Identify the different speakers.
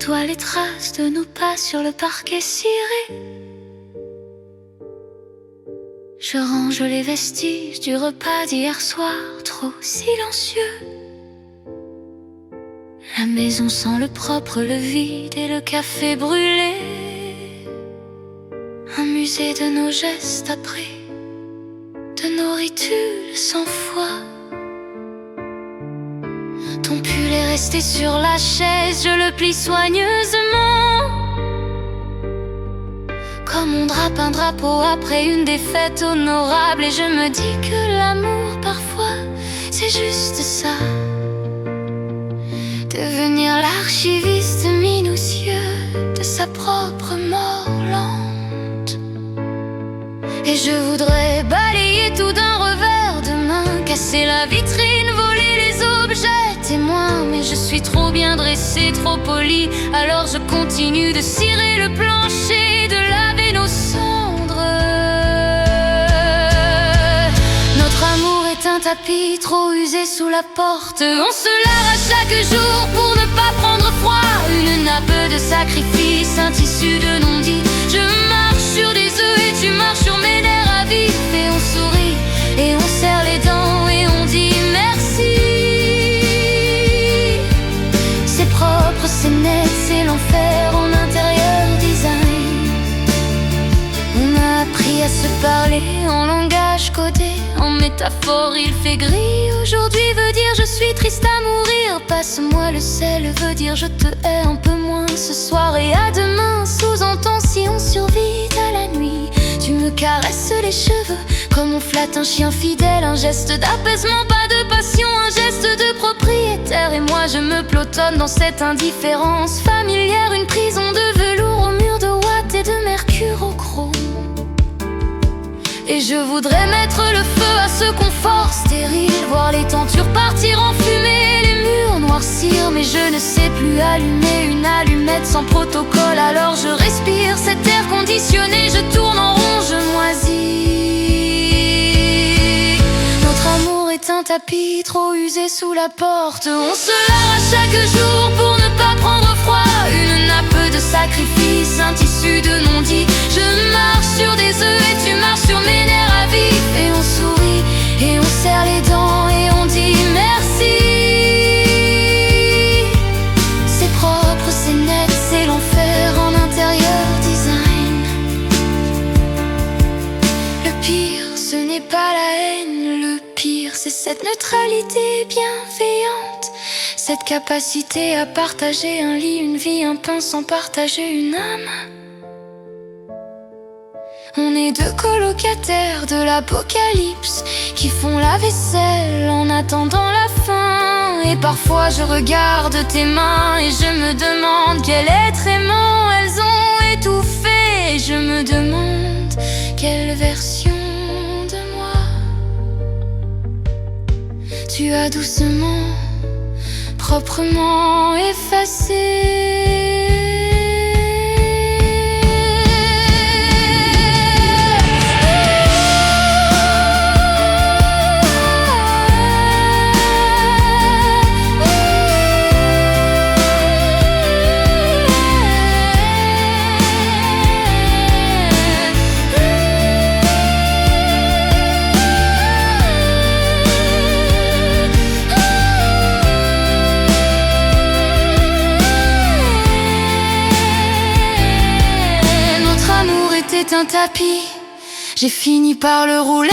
Speaker 1: nettoie les traces de nos pas sur le parquet ciré. Je range les vestiges du repas d'hier soir, trop silencieux. La maison sent le propre, le vide et le café brûlé. Un musée de nos gestes après, de nos rituels sans foi. Ton pull est resté sur la chaise, je le plie soigneusement. Comme on drape un drapeau après une défaite honorable. Et je me dis que l'amour parfois c'est juste ça, devenir l'archiviste minutieux de sa propre mort lente. Et je voudrais balayer tout d'un revers de main, casser la vitrine, voler les objets témoins. Mais je suis trop bien dressée, trop polie, alors je continue de cirer le plancher, de laver nos cendres. Notre amour est un tapis trop usé sous la porte. On se lave à chaque jour pour ne pas prendre froid. Une nappe de sacrifice, un tissu de non-dit. Je marche sur des œufs et tu marches sur mes nerfs à vif. Et on sourit et on serre les dents et on dit merci. C'est propre, c'est net, c'est l'enfer en intérieur design. On a appris à se parler en langage codé, en métaphore il fait gris. Aujourd'hui veut dire je suis triste à mourir. Passe-moi le sel veut dire je te hais un peu moins ce soir et à demain. Sous-entend si on survit à la nuit. Tu me caresses les cheveux comme on flatte un chien fidèle. Un geste d'apaisement, pas de passion, un geste de propriétaire. Et moi je me pelotonne dans cette indifférence familière. Une prison de velours au mur de ouate et de mercure au chrome. Et je voudrais mettre le feu à ce confort stérile, voir les tentures partir en fumée, les murs noircir. Mais je ne sais plus allumer une allumette sans protocole. Alors je respire cet air conditionné, je tourne en rond, je moisis. Notre amour est un tapis trop usé sous la porte. On se lave à chaque jour pour ne pas prendre froid. Une nappe de sacrifice, un tissu de non-dit. Je marche sur des œufs et tu marches sur mes nerfs à vif. Et on sourit et on serre les dents et on dit merci. C'est propre, c'est net, c'est l'enfer en intérieur design. Le pire, ce n'est pas la haine, le pire, c'est cette neutralité bienveillante. Cette capacité à partager un lit, une vie, un pain sans partager une âme. On est deux colocataires de l'apocalypse qui font la vaisselle en attendant la fin. Et parfois je regarde tes mains et je me demande quel être aimant elles ont étouffé. Et je me demande quelle version de moi tu as doucement, proprement effacé. Un tapis, j'ai fini par le rouler.